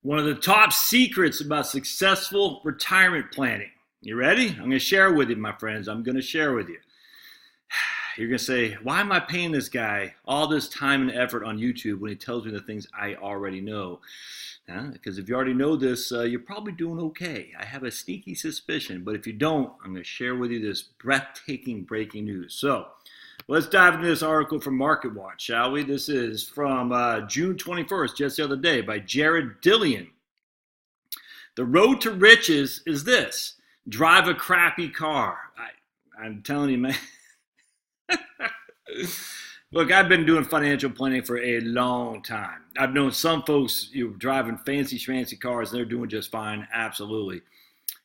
One of the top secrets about successful retirement planning. You ready? I'm going to share with you, my friends. I'm going to share with you. You're going to say, why am I paying this guy all this time and effort on YouTube when he tells me the things I already know? Because if you already know this, you're probably doing okay. I have a sneaky suspicion. But if you don't, I'm going to share with you this breathtaking breaking news. So let's dive into this article from MarketWatch, shall we? This is from June 21st, just the other day, by Jared Dillian. The road to riches is this: drive a crappy car. I'm telling you, man. Look, I've been doing financial planning for a long time. I've known some folks driving fancy schmancy cars, and they're doing just fine, absolutely.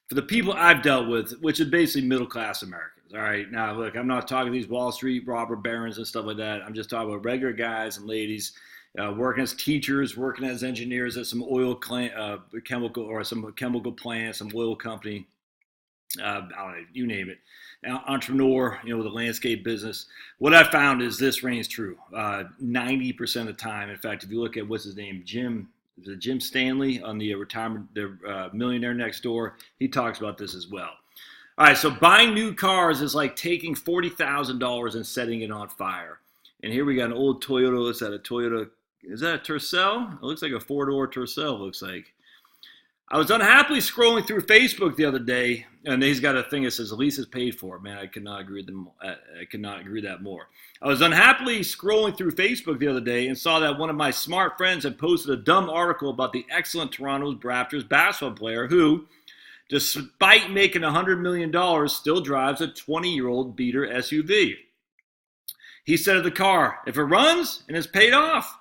For the people I've dealt with, which is basically middle-class Americans, all right? Now, look, I'm not talking these Wall Street robber barons and stuff like that. I'm just talking about regular guys and ladies working as teachers, working as engineers at some chemical or some chemical plant, some oil company, I don't know, you name it. Entrepreneur, with a landscape business. What I found is this reigns true 90% of the time. In fact, if you look at what's his name, Jim Stanley on the Millionaire Next Door, he talks about this as well. All right, so buying new cars is like taking $40,000 and setting it on fire. And here we got an old Toyota. Is that a Toyota? Is that a Tercel? It looks like a four-door Tercel, looks like. I was unhappily scrolling through Facebook the other day, and he's got a thing that says, "The lease is paid for." Man, I could not agree that more. I was unhappily scrolling through Facebook the other day and saw that one of my smart friends had posted a dumb article about the excellent Toronto Raptors basketball player who, despite making $100 million, still drives a 20-year-old beater SUV. He said of the car, "If it runs and is paid off."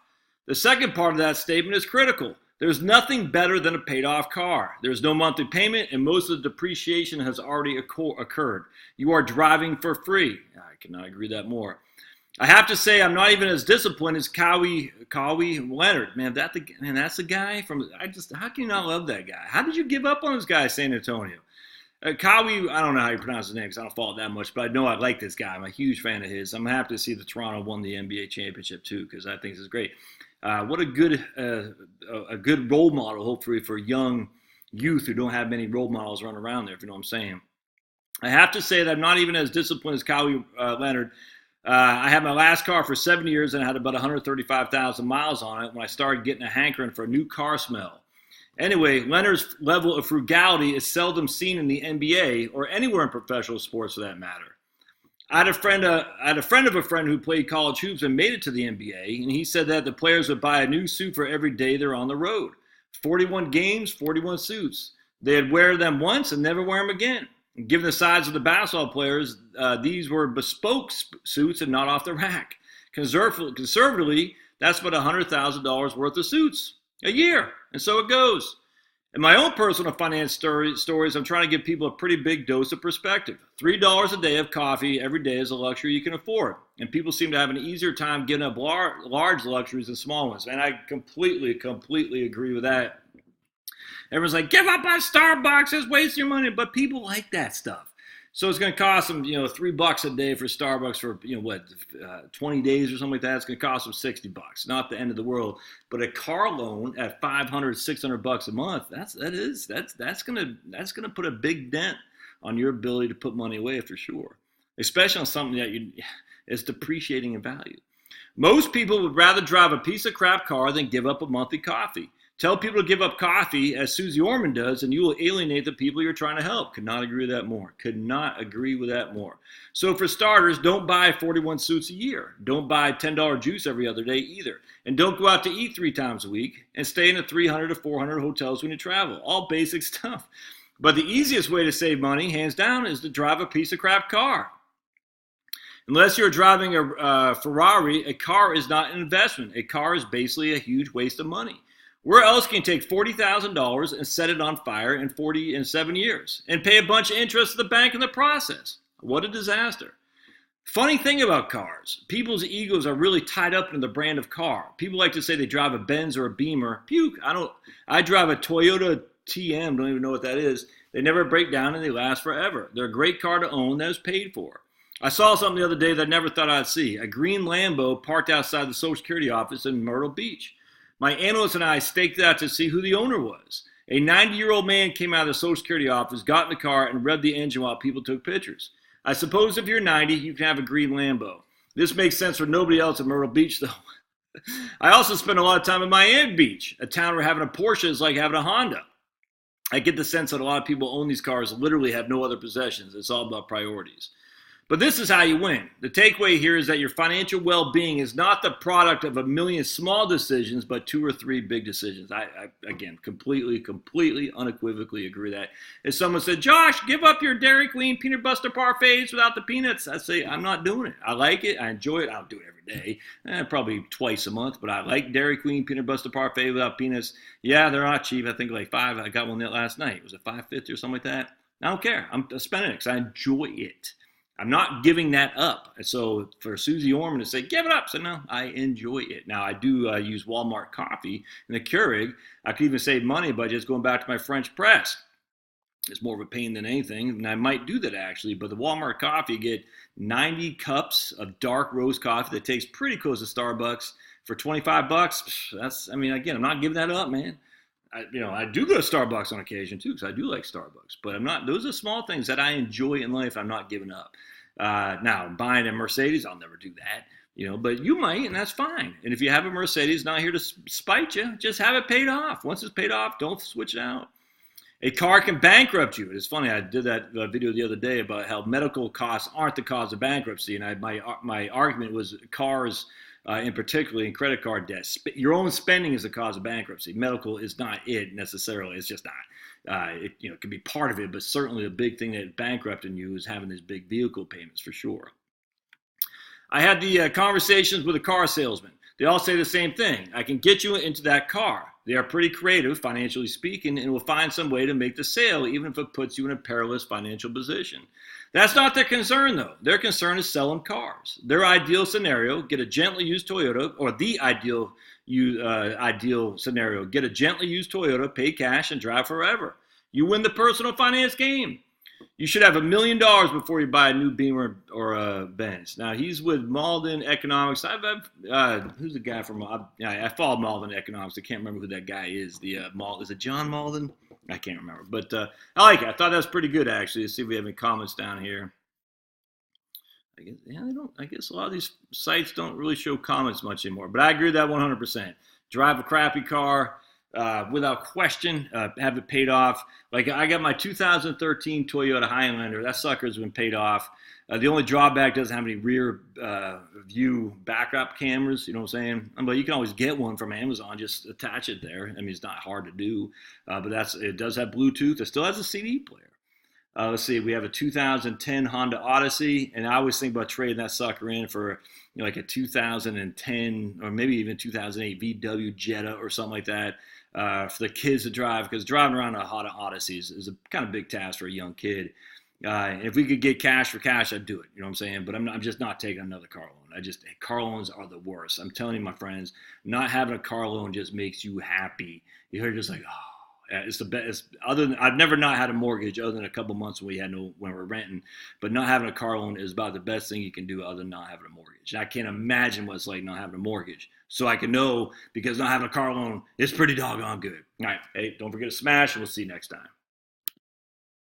The second part of that statement is critical. There's nothing better than a paid-off car. There's no monthly payment, and most of the depreciation has already occurred. You are driving for free. I cannot agree that more. I have to say, I'm not even as disciplined as Kawhi Leonard. Man, that's the guy from. How can you not love that guy? How did you give up on this guy, San Antonio? Kawhi, I don't know how you pronounce his name because I don't follow it that much, but I know I like this guy. I'm a huge fan of his. I'm happy to see that Toronto won the NBA championship too because I think this is great. What a good role model, hopefully, for young youth who don't have many role models running around there, if you know what I'm saying. I have to say that I'm not even as disciplined as Kawhi Leonard. I had my last car for 7 years and I had about 135,000 miles on it when I started getting a hankering for a new car smell. Anyway, Leonard's level of frugality is seldom seen in the NBA or anywhere in professional sports for that matter. I had a friend of a friend who played college hoops and made it to the NBA, and he said that the players would buy a new suit for every day they're on the road. 41 games, 41 suits. They'd wear them once and never wear them again. And given the size of the basketball players, these were bespoke suits and not off the rack. Conservatively, that's about $100,000 worth of suits a year, and so it goes. In my own personal finance stories, I'm trying to give people a pretty big dose of perspective. $3 a day of coffee every day is a luxury you can afford. And people seem to have an easier time giving up large luxuries than small ones. And I completely agree with that. Everyone's like, give up on Starbucks, it's wasting your money. But people like that stuff. So it's going to cost them, $3 a day for Starbucks for, 20 days or something like that. It's going to cost them $60. Not the end of the world. But a car loan at $500, $600 a month, that's going to put a big dent on your ability to put money away for sure. Especially on something that is depreciating in value. Most people would rather drive a piece of crap car than give up a monthly coffee. Tell people to give up coffee, as Susie Orman does, and you will alienate the people you're trying to help. Could not agree with that more. So for starters, don't buy 41 suits a year. Don't buy $10 juice every other day either. And don't go out to eat 3 times a week. And stay in the 300 to 400 hotels when you travel. All basic stuff. But the easiest way to save money, hands down, is to drive a piece of crap car. Unless you're driving a Ferrari, a car is not an investment. A car is basically a huge waste of money. Where else can you take $40,000 and set it on fire in 7 years and pay a bunch of interest to the bank in the process? What a disaster. Funny thing about cars, people's egos are really tied up in the brand of car. People like to say they drive a Benz or a Beamer. Puke. I drive a Toyota TM, don't even know what that is. They never break down and they last forever. They're a great car to own that is paid for. I saw something the other day that I never thought I'd see. A green Lambo parked outside the Social Security office in Myrtle Beach. My analyst and I staked it out to see who the owner was. A 90-year-old man came out of the Social Security office, got in the car, and revved the engine while people took pictures. I suppose if you're 90, you can have a green Lambo. This makes sense for nobody else at Myrtle Beach, though. I also spend a lot of time in Miami Beach, a town where having a Porsche is like having a Honda. I get the sense that a lot of people own these cars and literally have no other possessions. It's all about priorities. But this is how you win. The takeaway here is that your financial well-being is not the product of a million small decisions, but 2 or 3 big decisions. I again, completely, unequivocally agree with that. If someone said, Josh, give up your Dairy Queen peanut butter parfaits without the peanuts, I say, I'm not doing it. I like it. I enjoy it. I don't do it every day, probably twice a month, but I like Dairy Queen peanut butter parfait without peanuts. Yeah, they're not cheap. I think like $5. I got one there last night. Was it $5.50 or something like that? I don't care. I'm spending it because I enjoy it. I'm not giving that up. So for Susie Orman to say, give it up. So no, I enjoy it. Now I do use Walmart coffee in the Keurig. I could even save money by just going back to my French press. It's more of a pain than anything. And I might do that actually, but the Walmart coffee, you get 90 cups of dark roast coffee that tastes pretty close to Starbucks for $25. That's, I mean, again, I'm not giving that up, man. I do go to Starbucks on occasion too, because I do like Starbucks, but I'm not, those are small things that I enjoy in life. I'm not giving up. Now buying a Mercedes, I'll never do that, but you might, and that's fine. And if you have a Mercedes, not here to spite you, just have it paid off. Once it's paid off, don't switch it out. A car can bankrupt you. It's funny, I did that video the other day about how medical costs aren't the cause of bankruptcy. And my argument was cars, in particular in credit card debt. Your own spending is the cause of bankruptcy. Medical is not it necessarily. It's just not. It can be part of it, but certainly the big thing that bankrupting you is having these big vehicle payments for sure. I had the conversations with a car salesman. They all say the same thing. I can get you into that car. They are pretty creative, financially speaking, and will find some way to make the sale, even if it puts you in a perilous financial position. That's not their concern, though. Their concern is selling cars. Their ideal scenario, get a gently used Toyota, or the ideal scenario, get a gently used Toyota, pay cash, and drive forever. You win the personal finance game. You should have $1 million before you buy a new Beamer or a Benz. Now, he's with Malden Economics. Who's the guy from? I follow Malden Economics. I can't remember who that guy is. Is it John Malden? I can't remember. But I like it. I thought that was pretty good, actually. Let's see if we have any comments down here. I guess a lot of these sites don't really show comments much anymore. But I agree with that 100%. Drive a crappy car. Without question, have it paid off. Like I got my 2013 Toyota Highlander. That sucker's been paid off. The only drawback, doesn't have any rear view backup cameras. You know what I'm saying? But you can always get one from Amazon. Just attach it there. I mean, it's not hard to do. But it does have Bluetooth. It still has a CD player. Let's see. We have a 2010 Honda Odyssey, and I always think about trading that sucker in for like a 2010 or maybe even 2008 VW Jetta or something like that. For the kids to drive, because driving around a Honda Odyssey is a kind of big task for a young kid. If we could get cash for cash, I'd do it. You know what I'm saying? But I'm just not taking another car loan. Car loans are the worst. I'm telling you, my friends, not having a car loan just makes you happy. You're just like, oh. It's the best. I've never not had a mortgage other than a couple months when we were renting. But not having a car loan is about the best thing you can do other than not having a mortgage. And I can't imagine what it's like not having a mortgage. So I can know, because not having a car loan is pretty doggone good. All right. Hey, don't forget to smash, and we'll see you next time.